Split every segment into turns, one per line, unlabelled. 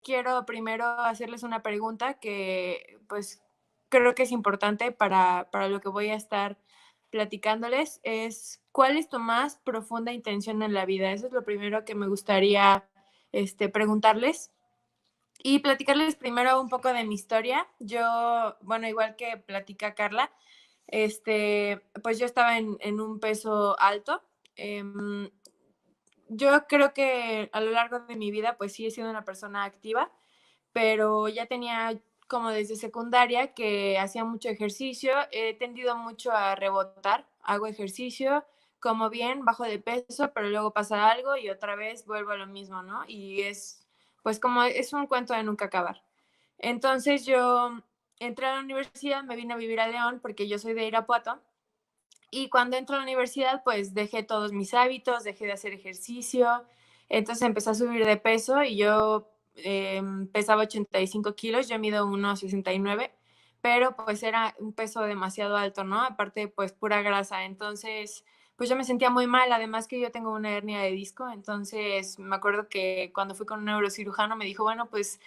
quiero primero hacerles una pregunta que, pues, creo que es importante para lo que voy a estar platicándoles, es, ¿cuál es tu más profunda intención en la vida? Eso es lo primero que me gustaría, preguntarles. Y platicarles primero un poco de mi historia. Yo, bueno, igual que platica Carla, pues yo estaba en un peso alto. Em, yo creo que a lo largo de mi vida, pues sí he sido una persona activa, pero ya tenía como desde secundaria que hacía mucho ejercicio, he tendido mucho a rebotar, hago ejercicio, como bien, bajo de peso, pero luego pasa algo y otra vez vuelvo a lo mismo, ¿no? Y es, pues como es un cuento de nunca acabar. Entonces yo entré a la universidad, me vine a vivir a León porque yo soy de Irapuato y cuando entro a la universidad pues dejé todos mis hábitos, dejé de hacer ejercicio, entonces empecé a subir de peso y yo pesaba 85 kilos, yo mido 1,69, pero pues era un peso demasiado alto, ¿no? Aparte pues pura grasa, entonces pues yo me sentía muy mal, además que yo tengo una hernia de disco, entonces me acuerdo que cuando fui con un neurocirujano me dijo, bueno, pues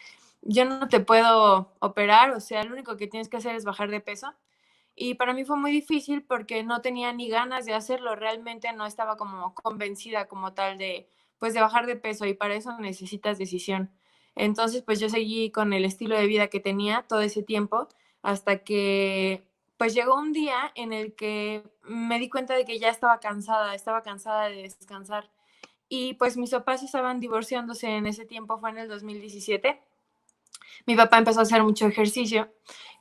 yo no te puedo operar, o sea, lo único que tienes que hacer es bajar de peso. Y para mí fue muy difícil porque no tenía ni ganas de hacerlo, realmente no estaba como convencida como tal de, pues, de bajar de peso y para eso necesitas decisión. Entonces, pues yo seguí con el estilo de vida que tenía todo ese tiempo hasta que, pues llegó un día en el que me di cuenta de que ya estaba cansada de descansar. Y pues mis papás estaban divorciándose en ese tiempo, fue en el 2017. Mi papá empezó a hacer mucho ejercicio,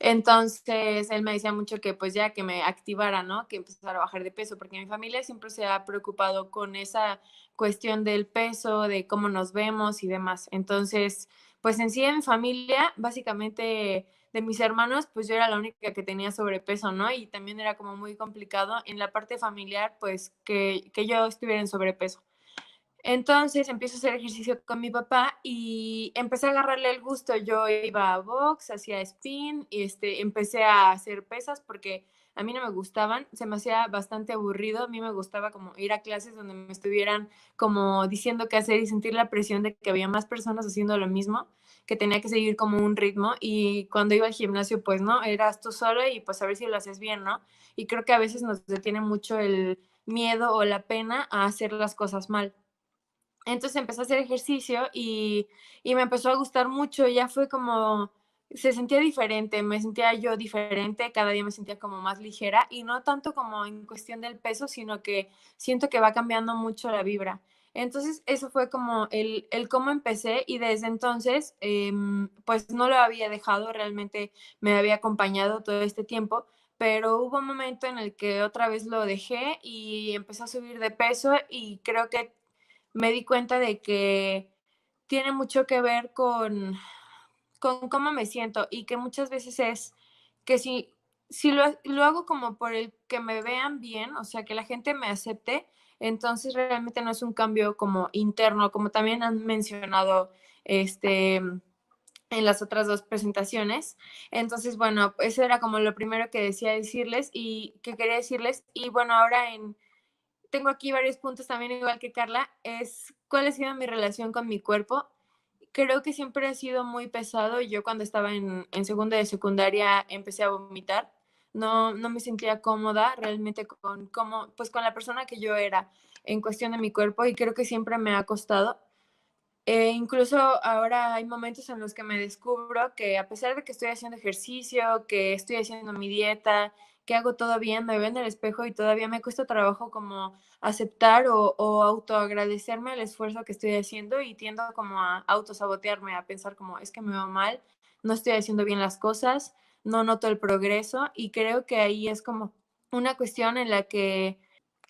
entonces él me decía mucho que pues ya que me activara, ¿no? Que empezara a bajar de peso, porque mi familia siempre se ha preocupado con esa cuestión del peso, de cómo nos vemos y demás. Entonces, pues en sí en mi familia, básicamente de mis hermanos, pues yo era la única que tenía sobrepeso, ¿no? Y también era como muy complicado en la parte familiar, pues que yo estuviera en sobrepeso. Entonces empiezo a hacer ejercicio con mi papá y empecé a agarrarle el gusto. Yo iba a box, hacía spin, y empecé a hacer pesas porque a mí no me gustaban, se me hacía bastante aburrido. A mí me gustaba como ir a clases donde me estuvieran como diciendo qué hacer y sentir la presión de que había más personas haciendo lo mismo, que tenía que seguir como un ritmo. Y cuando iba al gimnasio, pues no, eras tú solo y pues a ver si lo haces bien, ¿no? Y creo que a veces nos detiene mucho el miedo o la pena a hacer las cosas mal. Entonces empecé a hacer ejercicio y me empezó a gustar mucho, ya fue como se sentía diferente, me sentía yo diferente, cada día me sentía como más ligera y no tanto como en cuestión del peso, sino que siento que va cambiando mucho la vibra. Entonces, eso fue como el cómo empecé y desde entonces, pues no lo había dejado, realmente me había acompañado todo este tiempo, pero hubo un momento en el que otra vez lo dejé y empecé a subir de peso y creo que me di cuenta de que tiene mucho que ver con cómo me siento y que muchas veces es que si lo hago como por el que me vean bien, o sea, que la gente me acepte, entonces realmente no es un cambio como interno, como también han mencionado, en las otras 2 presentaciones. Entonces, bueno, eso era como lo primero que decía decirles y que quería decirles. Y bueno, ahora tengo aquí varios puntos también, igual que Carla, es cuál ha sido mi relación con mi cuerpo. Creo que siempre ha sido muy pesado. Yo cuando estaba en segundo de secundaria empecé a vomitar. No me sentía cómoda realmente con cómo, pues con la persona que yo era en cuestión de mi cuerpo y creo que siempre me ha costado. Incluso ahora hay momentos en los que me descubro que a pesar de que estoy haciendo ejercicio, que estoy haciendo mi dieta, que hago todo bien, me veo en el espejo y todavía me cuesta trabajo como aceptar o autoagradecerme el esfuerzo que estoy haciendo y tiendo como a autosabotearme, a pensar como es que me veo mal, no estoy haciendo bien las cosas, no noto el progreso y creo que ahí es como una cuestión en la que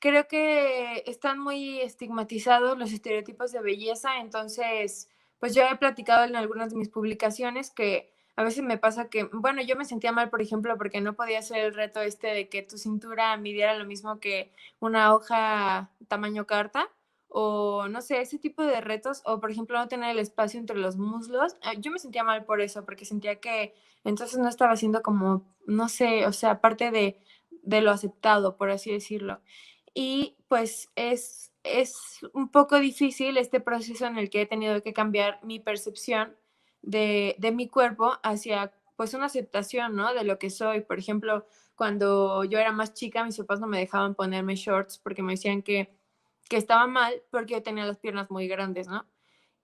creo que están muy estigmatizados los estereotipos de belleza, entonces, pues yo he platicado en algunas de mis publicaciones que a veces me pasa que, bueno, yo me sentía mal, por ejemplo, porque no podía hacer el reto de que tu cintura midiera lo mismo que una hoja tamaño carta, o no sé, ese tipo de retos, o por ejemplo, no tener el espacio entre los muslos. Yo me sentía mal por eso, porque sentía que entonces no estaba haciendo como, no sé, o sea, parte de lo aceptado, por así decirlo. Y pues es un poco difícil este proceso en el que he tenido que cambiar mi percepción de mi cuerpo hacia pues una aceptación, ¿no? De lo que soy. Por ejemplo, cuando yo era más chica, mis papás no me dejaban ponerme shorts porque me decían que estaba mal porque yo tenía las piernas muy grandes, ¿no?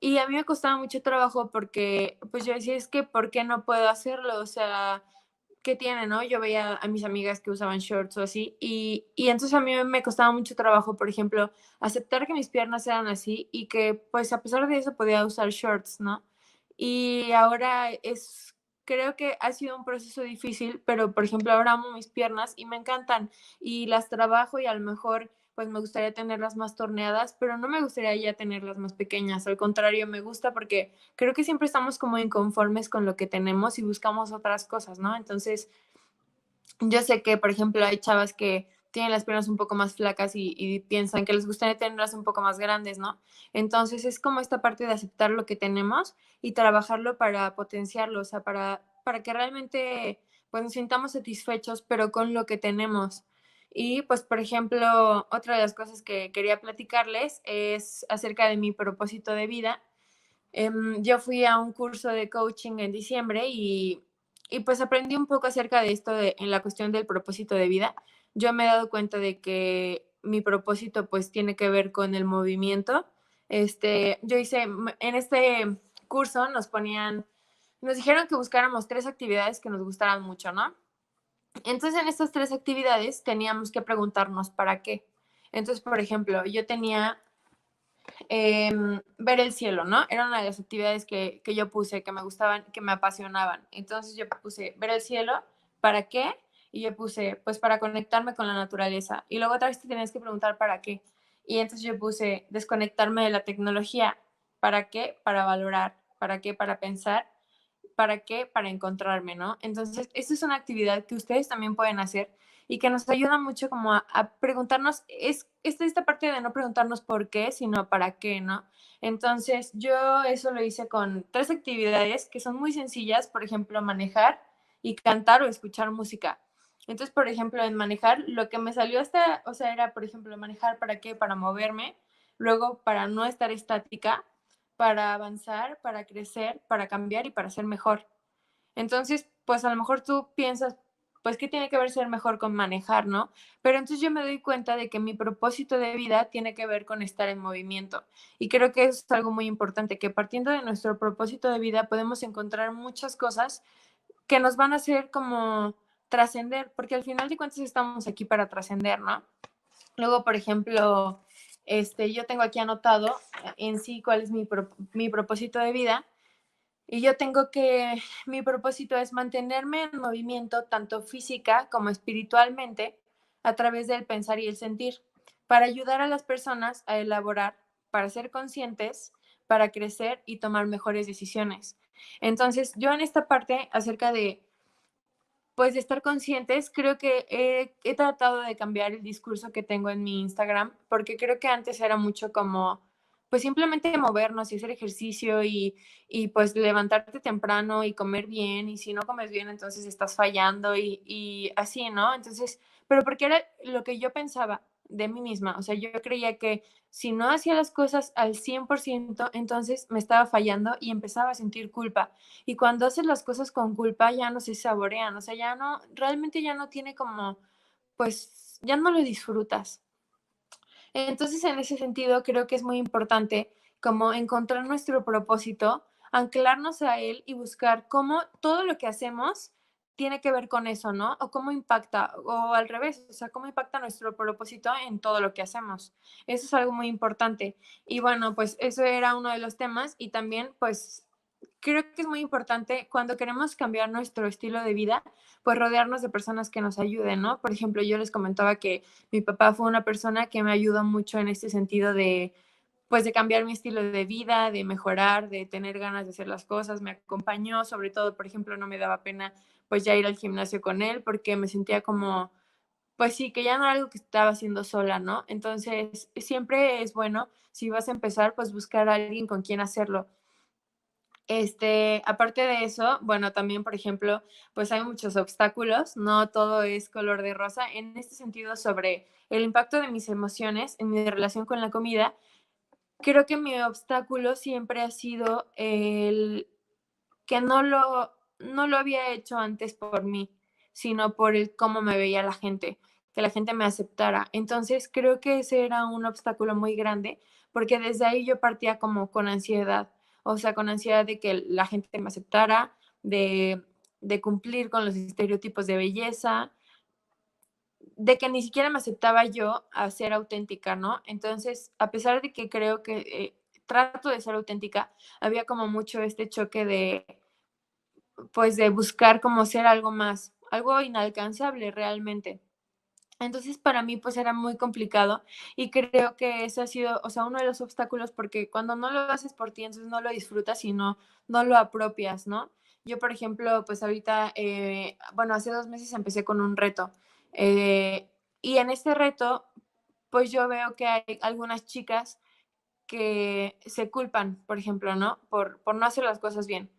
Y a mí me costaba mucho trabajo porque pues yo decía, es que ¿por qué no puedo hacerlo? O sea, ¿qué tiene, no? Yo veía a mis amigas que usaban shorts o así, y entonces a mí me costaba mucho trabajo, por ejemplo, aceptar que mis piernas eran así y que, pues, a pesar de eso podía usar shorts, ¿no? Y ahora creo que ha sido un proceso difícil, pero, por ejemplo, ahora amo mis piernas y me encantan y las trabajo y a lo mejor, pues, me gustaría tenerlas más torneadas, pero no me gustaría ya tenerlas más pequeñas, al contrario, me gusta porque creo que siempre estamos como inconformes con lo que tenemos y buscamos otras cosas, ¿no? Entonces, yo sé que, por ejemplo, hay chavas que tienen las piernas un poco más flacas y piensan que les gustaría tenerlas un poco más grandes, ¿no? Entonces, es como esta parte de aceptar lo que tenemos y trabajarlo para potenciarlo, o sea, para que realmente, pues, nos sintamos satisfechos, pero con lo que tenemos. Y, pues, por ejemplo, otra de las cosas que quería platicarles es acerca de mi propósito de vida. Yo fui a un curso de coaching en diciembre y pues aprendí un poco acerca de esto en la cuestión del propósito de vida. Yo me he dado cuenta de que mi propósito pues tiene que ver con el movimiento. Yo hice, en este curso nos dijeron que buscáramos 3 actividades que nos gustaran mucho, ¿no? Entonces en estas 3 actividades teníamos que preguntarnos para qué. Entonces, por ejemplo, yo tenía ver el cielo, ¿no? Era una de las actividades que yo puse, que me gustaban, que me apasionaban. Entonces yo puse ver el cielo, ¿para qué? Y yo puse, pues para conectarme con la naturaleza. Y luego otra vez te tienes que preguntar para qué. Y entonces yo puse desconectarme de la tecnología. ¿Para qué? Para valorar. ¿Para qué? Para pensar. ¿Para qué? Para encontrarme, ¿no? Entonces, esta es una actividad que ustedes también pueden hacer y que nos ayuda mucho como a preguntarnos, es esta parte de no preguntarnos por qué, sino para qué, ¿no? Entonces, yo eso lo hice con 3 actividades que son muy sencillas, por ejemplo, manejar y cantar o escuchar música. Entonces, por ejemplo, en manejar, lo que me salió hasta, o sea, era, por ejemplo, manejar para qué, para moverme, luego para no estar estática, para avanzar, para crecer, para cambiar y para ser mejor. Entonces, pues a lo mejor tú piensas, pues, ¿qué tiene que ver ser mejor con manejar, no? Pero entonces yo me doy cuenta de que mi propósito de vida tiene que ver con estar en movimiento. Y creo que eso es algo muy importante, que partiendo de nuestro propósito de vida podemos encontrar muchas cosas que nos van a hacer como trascender, porque al final de cuentas estamos aquí para trascender, ¿no? Luego, por ejemplo, yo tengo aquí anotado en sí cuál es mi propósito de vida. Y yo tengo mi propósito es mantenerme en movimiento tanto física como espiritualmente a través del pensar y el sentir, para ayudar a las personas a elaborar, para ser conscientes, para crecer y tomar mejores decisiones. Entonces, yo en esta parte acerca de pues de estar conscientes, creo que he tratado de cambiar el discurso que tengo en mi Instagram, porque creo que antes era mucho como, pues simplemente movernos y hacer ejercicio y pues levantarte temprano y comer bien, y si no comes bien, entonces estás fallando y así, ¿no? Entonces, pero porque era lo que yo pensaba de mí misma, o sea, yo creía que si no hacía las cosas al 100%, entonces me estaba fallando y empezaba a sentir culpa. Y cuando haces las cosas con culpa ya no se saborean, o sea, ya no, realmente ya no tiene como, pues ya no lo disfrutas. Entonces, en ese sentido, creo que es muy importante como encontrar nuestro propósito, anclarnos a él y buscar cómo todo lo que hacemos tiene que ver con eso, ¿no? O cómo impacta, o al revés, o sea, cómo impacta nuestro propósito en todo lo que hacemos. Eso es algo muy importante. Y bueno, pues eso era uno de los temas y también, pues creo que es muy importante cuando queremos cambiar nuestro estilo de vida, pues rodearnos de personas que nos ayuden, ¿no? Por ejemplo, yo les comentaba que mi papá fue una persona que me ayudó mucho en este sentido de, pues, de cambiar mi estilo de vida, de mejorar, de tener ganas de hacer las cosas. Me acompañó, sobre todo, por ejemplo, no me daba pena, pues, ya ir al gimnasio con él porque me sentía como, pues sí, que ya no era algo que estaba haciendo sola, ¿no? Entonces, siempre es bueno, si vas a empezar, pues buscar a alguien con quien hacerlo. Aparte de eso, bueno, también, por ejemplo, pues hay muchos obstáculos, no todo es color de rosa. En este sentido, sobre el impacto de mis emociones en mi relación con la comida, creo que mi obstáculo siempre ha sido que no lo había hecho antes por mí, sino por el cómo me veía la gente, que la gente me aceptara. Entonces, creo que ese era un obstáculo muy grande, porque desde ahí yo partía como con ansiedad, o sea, con ansiedad de que la gente me aceptara, de cumplir con los estereotipos de belleza, de que ni siquiera me aceptaba yo a ser auténtica, ¿no? Entonces, a pesar de que creo que trato de ser auténtica, había como mucho este choque de, pues, de buscar como ser algo más, algo inalcanzable realmente. Entonces, para mí, pues, era muy complicado y creo que ese ha sido, o sea, uno de los obstáculos, porque cuando no lo haces por ti, entonces no lo disfrutas y no lo apropias, ¿no? Yo, por ejemplo, pues ahorita, bueno, hace 2 meses empecé con un reto, eh, y en este reto, pues yo veo que hay algunas chicas que se culpan, por ejemplo, ¿no? Por no hacer las cosas bien.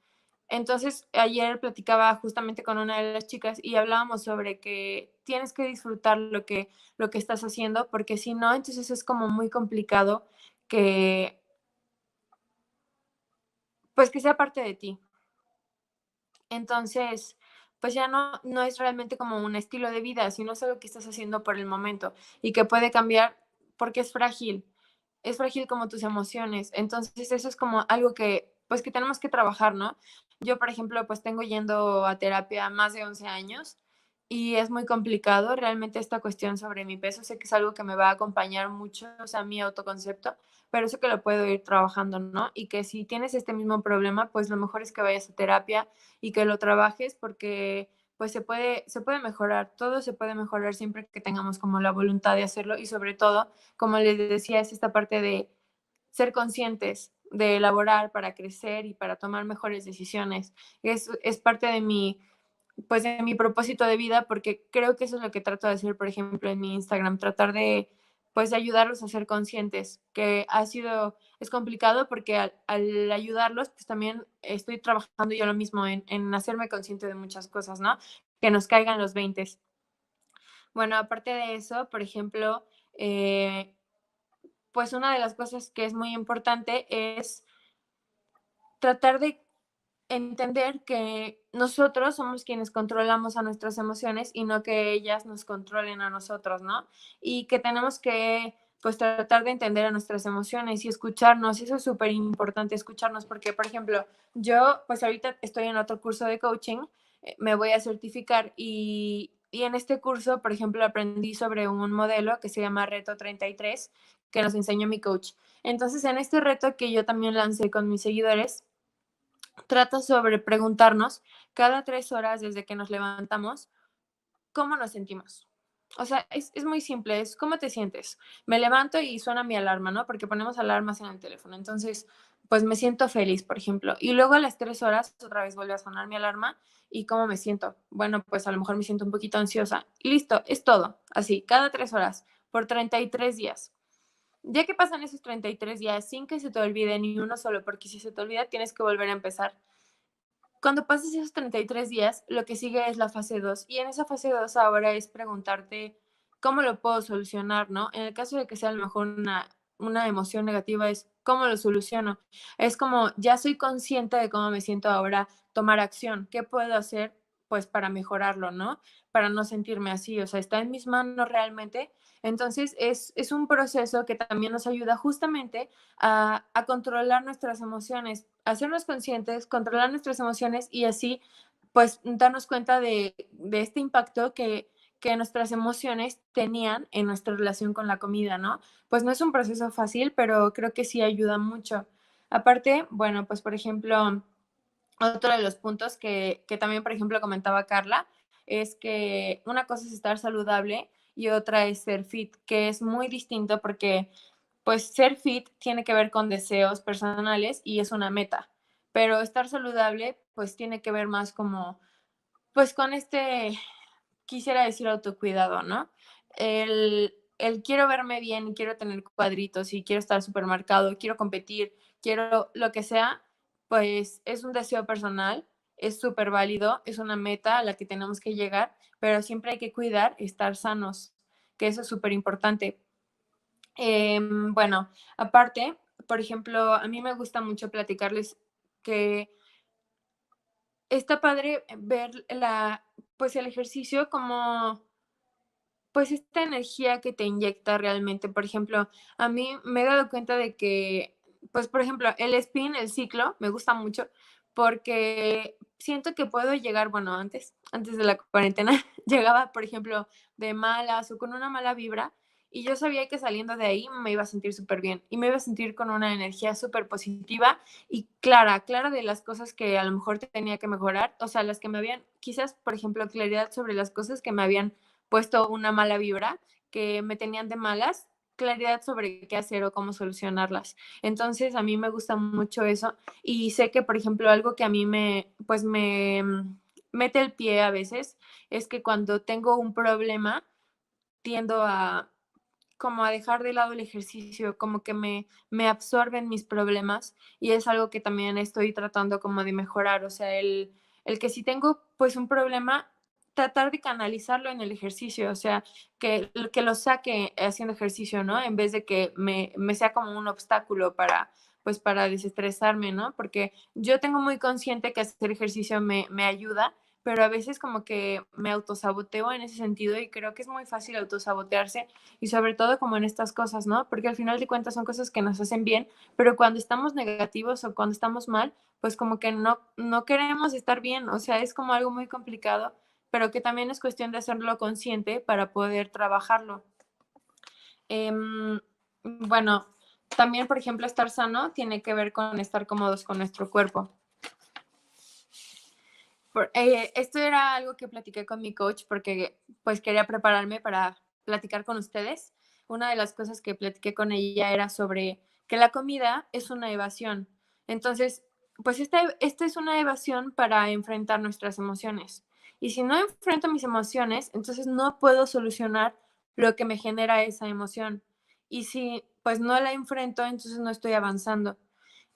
Entonces, ayer platicaba justamente con una de las chicas y hablábamos sobre que tienes que disfrutar lo que estás haciendo, porque si no, entonces es como muy complicado que, pues, que sea parte de ti. Entonces, pues ya no es realmente como un estilo de vida, sino es algo que estás haciendo por el momento y que puede cambiar porque es frágil como tus emociones. Entonces, eso es como algo que, pues, que tenemos que trabajar, ¿no? Yo, por ejemplo, pues tengo yendo a terapia más de 11 años y es muy complicado realmente esta cuestión sobre mi peso. Sé que es algo que me va a acompañar mucho, o sea, mi autoconcepto, pero sé que lo puedo ir trabajando, ¿no? Y que si tienes este mismo problema, pues lo mejor es que vayas a terapia y que lo trabajes porque pues se puede mejorar, todo se puede mejorar siempre que tengamos como la voluntad de hacerlo y sobre todo, como les decía, es esta parte de ser conscientes, de elaborar para crecer y para tomar mejores decisiones. Es parte de mi, pues de mi propósito de vida, porque creo que eso es lo que trato de hacer, por ejemplo, en mi Instagram, tratar de, pues, de ayudarlos a ser conscientes, que ha sido, es complicado porque al ayudarlos, pues también estoy trabajando yo lo mismo en hacerme consciente de muchas cosas, ¿no? Que nos caigan los 20. Bueno, aparte de eso, por ejemplo, pues una de las cosas que es muy importante es tratar de entender que nosotros somos quienes controlamos a nuestras emociones y no que ellas nos controlen a nosotros, ¿no? Y que tenemos que, pues, tratar de entender a nuestras emociones y escucharnos. Eso es súper importante, escucharnos, porque, por ejemplo, yo, pues, ahorita estoy en otro curso de coaching, me voy a certificar y en este curso, por ejemplo, aprendí sobre un modelo que se llama Reto 33, que nos enseñó mi coach. Entonces, en este reto que yo también lancé con mis seguidores, trata sobre preguntarnos cada 3 horas desde que nos levantamos cómo nos sentimos. O sea, es muy simple, es cómo te sientes. Me levanto y suena mi alarma, ¿no? Porque ponemos alarmas en el teléfono. Entonces, pues me siento feliz, por ejemplo. Y luego a las 3 horas otra vez vuelve a sonar mi alarma y cómo me siento. Bueno, pues a lo mejor me siento un poquito ansiosa. Y listo, es todo. Así, cada 3 horas, por 33 días. Ya que pasan esos 33 días sin que se te olvide ni uno solo, porque si se te olvida tienes que volver a empezar. Cuando pases esos 33 días, lo que sigue es la fase 2 y en esa fase 2 ahora es preguntarte cómo lo puedo solucionar, ¿no? En el caso de que sea a lo mejor una emoción negativa es cómo lo soluciono. Es como ya soy consciente de cómo me siento ahora, tomar acción. ¿Qué puedo hacer? Pues para mejorarlo, ¿no? Para no sentirme así. O sea, está en mis manos realmente. Entonces es un proceso que también nos ayuda justamente a controlar nuestras emociones, hacernos conscientes, controlar nuestras emociones y así pues darnos cuenta de este impacto que nuestras emociones tenían en nuestra relación con la comida, ¿no? Pues no es un proceso fácil, pero creo que sí ayuda mucho. Aparte, bueno, pues por ejemplo, otro de los puntos que también, por ejemplo, comentaba Carla, es que una cosa es estar saludable y otra es ser fit, que es muy distinto porque pues ser fit tiene que ver con deseos personales y es una meta, pero estar saludable pues tiene que ver más como pues con este, quisiera decir autocuidado, ¿no? El quiero verme bien, quiero tener cuadritos y quiero estar supermercado, quiero competir, quiero lo que sea, pues es un deseo personal, es súper válido, es una meta a la que tenemos que llegar, pero siempre hay que cuidar estar sanos, que eso es súper importante. Bueno, aparte, por ejemplo, a mí me gusta mucho platicarles que está padre ver pues el ejercicio como pues esta energía que te inyecta realmente. Por ejemplo, a mí me he dado cuenta de que, pues, por ejemplo, el spin, el ciclo, me gusta mucho porque siento que puedo llegar, bueno, antes de la cuarentena, llegaba, por ejemplo, de malas o con una mala vibra y yo sabía que saliendo de ahí me iba a sentir súper bien y me iba a sentir con una energía súper positiva y clara de las cosas que a lo mejor tenía que mejorar, o sea, las que me habían, quizás, por ejemplo, claridad sobre las cosas que me habían puesto una mala vibra, que me tenían de malas, claridad sobre qué hacer o cómo solucionarlas. Entonces, a mí me gusta mucho eso y sé que, por ejemplo, algo que a mí pues mete el pie a veces es que cuando tengo un problema tiendo a como a dejar de lado el ejercicio, como que me absorben mis problemas y es algo que también estoy tratando como de mejorar, o sea, el que si tengo pues un problema, tratar de canalizarlo en el ejercicio, o sea, que lo saque haciendo ejercicio, ¿no? En vez de que me sea como un obstáculo para, pues para desestresarme, ¿no? Porque yo tengo muy consciente que hacer ejercicio me ayuda, pero a veces como que me autosaboteo en ese sentido y creo que es muy fácil autosabotearse y sobre todo como en estas cosas, ¿no? Porque al final de cuentas son cosas que nos hacen bien, pero cuando estamos negativos o cuando estamos mal, pues como que no queremos estar bien, o sea, es como algo muy complicado, pero que también es cuestión de hacerlo consciente para poder trabajarlo. Bueno, también, por ejemplo, estar sano tiene que ver con estar cómodos con nuestro cuerpo. Esto era algo que platiqué con mi coach porque pues quería prepararme para platicar con ustedes. Una de las cosas que platiqué con ella era sobre que la comida es una evasión. Entonces, pues esta es una evasión para enfrentar nuestras emociones. Y si no enfrento mis emociones, entonces no puedo solucionar lo que me genera esa emoción. Y si pues no la enfrento, entonces no estoy avanzando.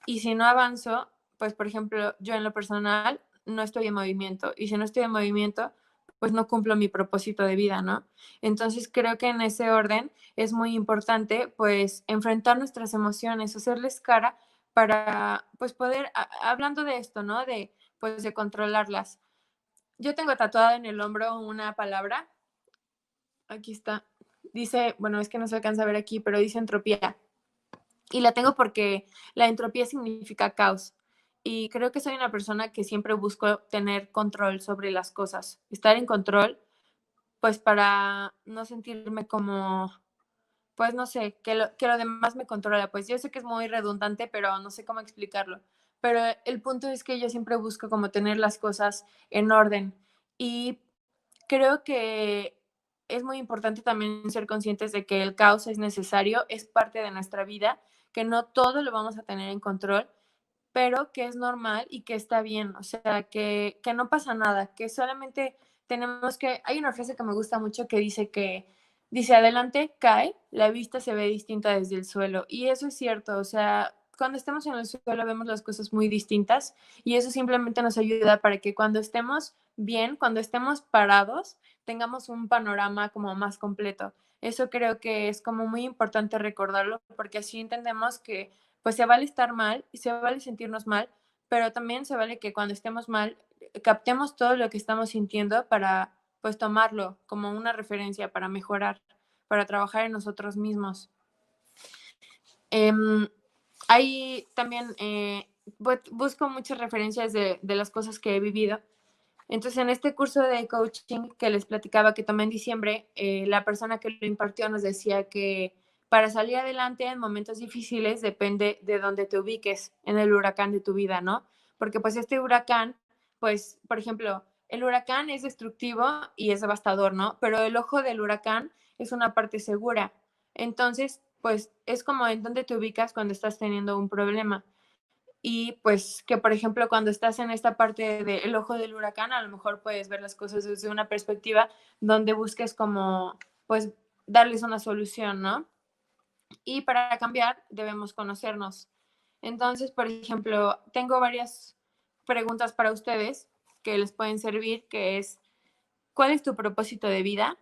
Y si no avanzo, pues por ejemplo, yo en lo personal no estoy en movimiento y si no estoy en movimiento, pues no cumplo mi propósito de vida, ¿no? Entonces creo que en ese orden es muy importante pues enfrentar nuestras emociones, hacerles cara para pues poder, hablando de esto, ¿no? De pues de controlarlas. Yo tengo tatuado en el hombro una palabra, aquí está, dice, bueno, es que no se alcanza a ver aquí, pero dice entropía. Y la tengo porque la entropía significa caos. Y creo que soy una persona que siempre busco tener control sobre las cosas, estar en control, pues para no sentirme como, pues no sé, que lo demás me controla. Pues yo sé que es muy redundante, pero no sé cómo explicarlo. Pero el punto es que yo siempre busco como tener las cosas en orden. Y creo que es muy importante también ser conscientes de que el caos es necesario, es parte de nuestra vida, que no todo lo vamos a tener en control, pero que es normal y que está bien, o sea, que no pasa nada, que solamente tenemos que, hay una frase que me gusta mucho que dice, adelante cae, la vista se ve distinta desde el suelo, y eso es cierto, o sea, cuando estemos en el suelo vemos las cosas muy distintas y eso simplemente nos ayuda para que cuando estemos bien, cuando estemos parados, tengamos un panorama como más completo. Eso creo que es como muy importante recordarlo porque así entendemos que pues se vale estar mal y se vale sentirnos mal, pero también se vale que cuando estemos mal captemos todo lo que estamos sintiendo para pues tomarlo como una referencia para mejorar, para trabajar en nosotros mismos. Ahí también busco muchas referencias de las cosas que he vivido. Entonces, en este curso de coaching que les platicaba que tomé en diciembre, la persona que lo impartió nos decía que para salir adelante en momentos difíciles depende de dónde te ubiques en el huracán de tu vida, ¿no? Porque pues este huracán, pues, por ejemplo, el huracán es destructivo y es devastador, ¿no? Pero el ojo del huracán es una parte segura. Entonces, pues es como en dónde te ubicas cuando estás teniendo un problema. Y pues que, por ejemplo, cuando estás en esta parte del ojo del huracán, a lo mejor puedes ver las cosas desde una perspectiva donde busques como, pues, darles una solución, ¿no? Y para cambiar debemos conocernos. Entonces, por ejemplo, tengo varias preguntas para ustedes que les pueden servir, que es, ¿cuál es tu propósito de vida?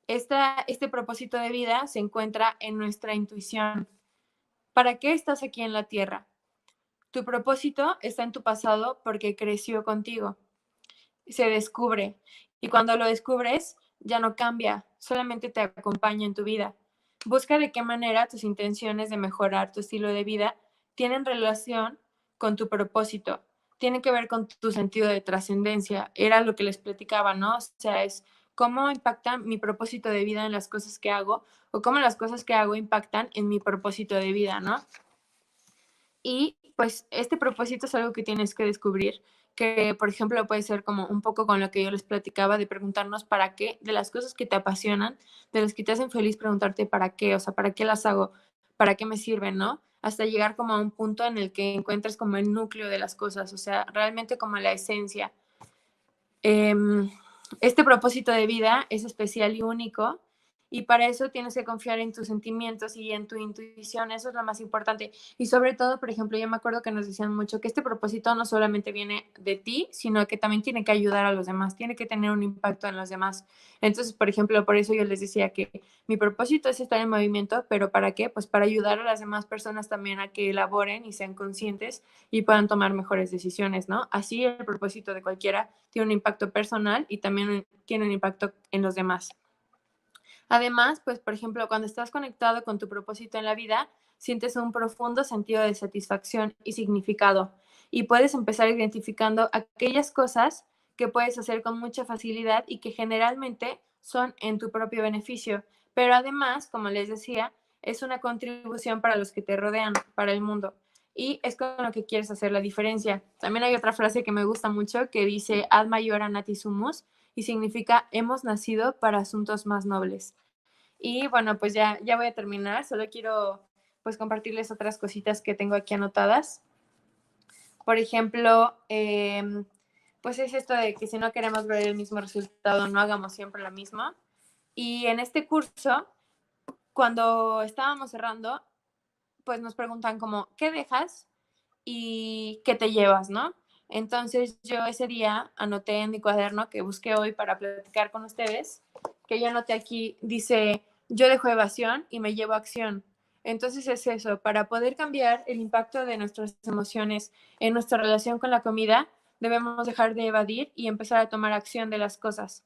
Este propósito de vida se encuentra en nuestra intuición. ¿Para qué estás aquí en la Tierra? Tu propósito está en tu pasado porque creció contigo, se descubre y cuando lo descubres ya no cambia, solamente te acompaña en tu vida. Busca de qué manera tus intenciones de mejorar tu estilo de vida tienen relación con tu propósito, tienen que ver con tu sentido de trascendencia. Era lo que les platicaba, ¿no? O sea, es cómo impacta mi propósito de vida en las cosas que hago o cómo las cosas que hago impactan en mi propósito de vida, ¿no? Y pues este propósito es algo que tienes que descubrir, que por ejemplo puede ser como un poco con lo que yo les platicaba de preguntarnos para qué, de las cosas que te apasionan, de las que te hacen feliz, preguntarte para qué, o sea, para qué las hago, para qué me sirven, ¿no? Hasta llegar como a un punto en el que encuentres como el núcleo de las cosas, o sea, realmente como la esencia. Este propósito de vida es especial y único y para eso tienes que confiar en tus sentimientos y en tu intuición, eso es lo más importante. Y sobre todo, por ejemplo, yo me acuerdo que nos decían mucho que este propósito no solamente viene de ti, sino que también tiene que ayudar a los demás, tiene que tener un impacto en los demás. Entonces, por ejemplo, por eso yo les decía que mi propósito es estar en movimiento, pero ¿para qué? Pues para ayudar a las demás personas también a que elaboren y sean conscientes y puedan tomar mejores decisiones, ¿no? Así el propósito de cualquiera tiene un impacto personal y también tiene un impacto en los demás. Además, pues, por ejemplo, cuando estás conectado con tu propósito en la vida, sientes un profundo sentido de satisfacción y significado y puedes empezar identificando aquellas cosas que puedes hacer con mucha facilidad y que generalmente son en tu propio beneficio. Pero además, como les decía, es una contribución para los que te rodean, para el mundo. Y es con lo que quieres hacer la diferencia. También hay otra frase que me gusta mucho que dice ad maiora nati sumus y significa hemos nacido para asuntos más nobles. Y bueno, pues ya voy a terminar. Solo quiero pues compartirles otras cositas que tengo aquí anotadas. Por ejemplo, pues es esto de que si no queremos ver el mismo resultado, no hagamos siempre lo mismo. Y en este curso, cuando estábamos cerrando, pues nos preguntan como, ¿qué dejas y qué te llevas, no? Entonces yo ese día anoté en mi cuaderno que busqué hoy para platicar con ustedes, que yo anoté aquí, dice, yo dejo evasión y me llevo acción. Entonces es eso, para poder cambiar el impacto de nuestras emociones en nuestra relación con la comida, debemos dejar de evadir y empezar a tomar acción de las cosas.